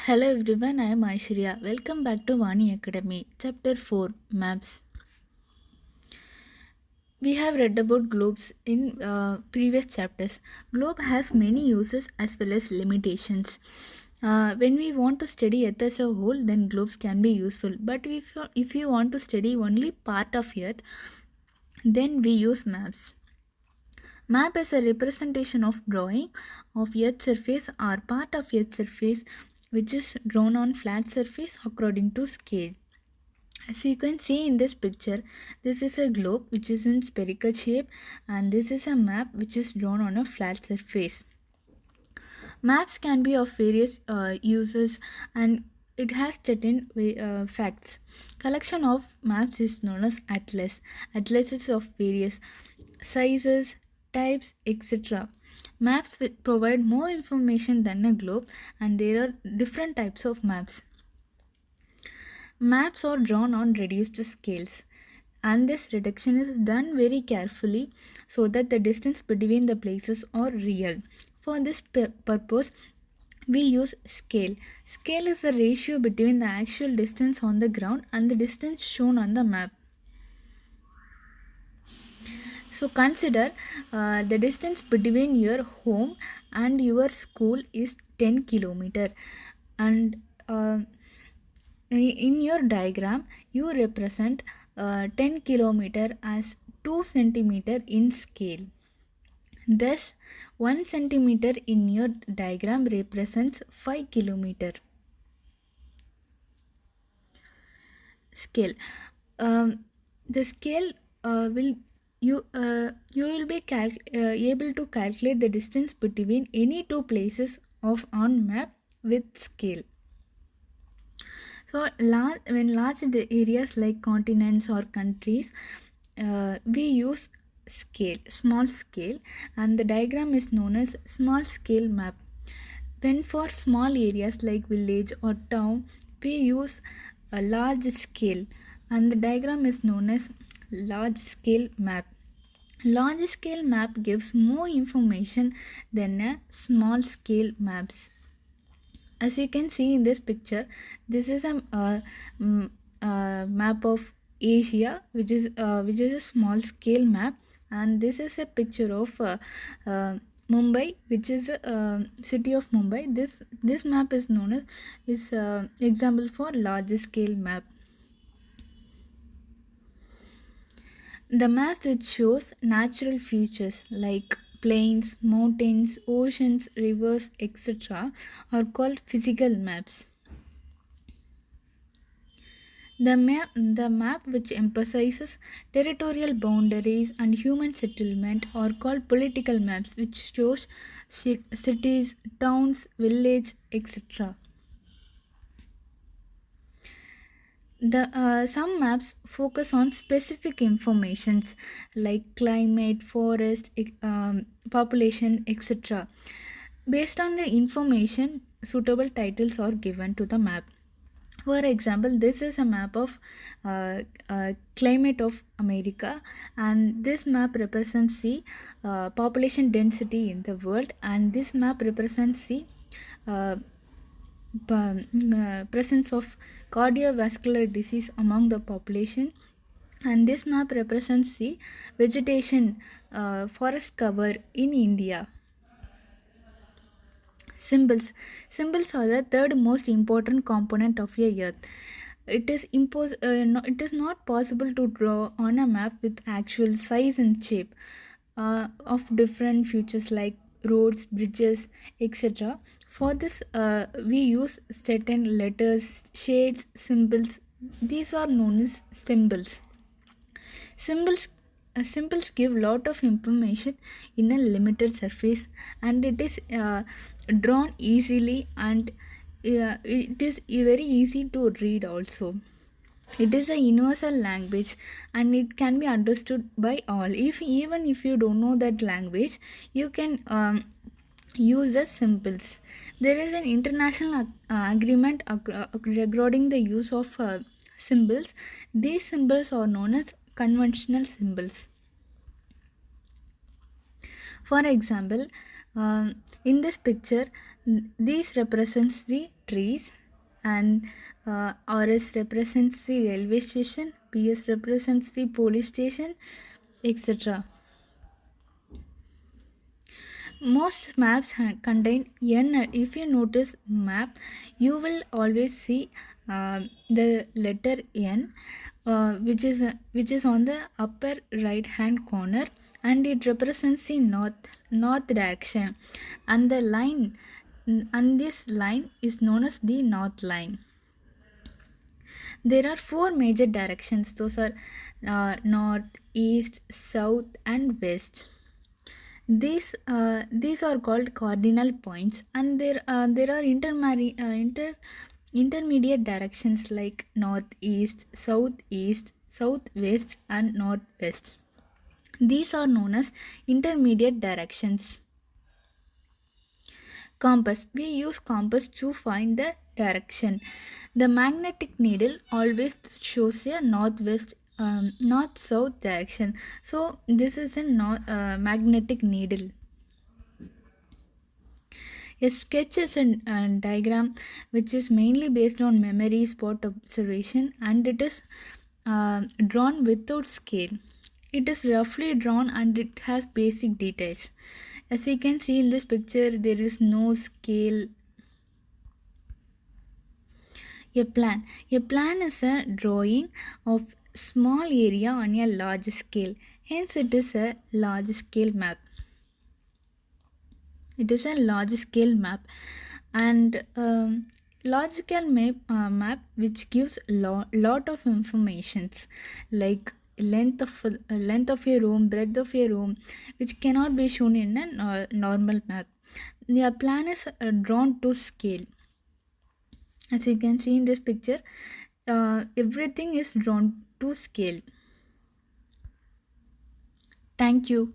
Hello everyone, I am Aishwarya. Welcome back to Vani Academy. Chapter 4 Maps. We have read about globes in previous chapters. Globe has many uses as well as limitations. When we want to study Earth as a whole, then globes can be useful. But if you want to study only part of Earth, then we use maps. Map is a representation of drawing of Earth's surface or part of Earth's surface which is drawn on flat surface according to scale. As you can see in this picture, this is a globe which is in spherical shape and this is a map which is drawn on a flat surface. Maps can be of various uses and it has certain facts. Collection of maps is known as atlas. Atlases of various sizes, types, etc. Maps provide more information than a globe and there are different types of maps. Maps are drawn on reduced scales, and this reduction is done very carefully so that the distance between the places are real. For this purpose, we use scale. Scale is the ratio between the actual distance on the ground and the distance shown on the map. So consider the distance between your home and your school is 10 kilometer and in your diagram you represent 10 kilometer as 2 centimeter in scale. Thus 1 centimeter in your diagram represents 5 kilometer. Scale. The scale will you will be able to calculate the distance between any two places of on map with scale. So, when large areas like continents or countries, we use scale, small scale, and the diagram is known as small scale map. When for small areas like village or town, we use a large scale, and the diagram is known as large scale map. Large scale map gives more information than a small scale maps. As you can see in this picture, this is a map of Asia, which is a small scale map, and this is a picture of Mumbai, which is a city of Mumbai. This map is known as example for large scale map. The map which shows natural features like plains, mountains, oceans, rivers, etc. are called physical maps. The map which emphasizes territorial boundaries and human settlement are called political maps which shows cities, towns, village, etc. Some maps focus on specific informations like climate, forest, population, etc. Based on the information, suitable titles are given to the map. For example, this is a map of climate of America, and this map represents the population density in the world, and this map represents the uh, presence of cardiovascular disease among the population, and this map represents the vegetation forest cover in India. Symbols are the third most important component of a earth. It is not possible to draw on a map with actual size and shape of different features like roads, bridges, etc. For this, we use certain letters, shades, symbols. These are known as symbols. Symbols give lot of information in a limited surface, and it is drawn easily, and it is very easy to read also. It is a universal language and it can be understood by all. If even if you don't know that language, you can use the symbols. There is an international agreement regarding the use of symbols. These symbols are known as conventional symbols. For example, In this picture, these represents the trees, and RS represents the railway station, PS represents the police station, etc. Most maps contain n. If you notice map, you will always see the letter n, which is on the upper right hand corner, and it represents the north direction, and the line, and this line is known as the north line. There are four major directions. Those are north, east, south, and west. These are called cardinal points, and there are intermediate directions like northeast, southeast, southwest, and northwest. These are known as intermediate directions. Compass. We use compass to find the direction. The magnetic needle always shows a north south direction. So this is a magnetic needle. A sketch is a diagram which is mainly based on memory, spot observation, and it is drawn without scale. It is roughly drawn and it has basic details. As you can see in this picture, there is no scale. A plan. A plan is a drawing of small area on a large scale. Hence, it is a large scale map. It is a large scale map, and large scale map which gives lot of informations like length of your room, breadth of your room, which cannot be shown in a normal map. The plan is drawn to scale. As you can see in this picture, everything is drawn to scale. Thank you.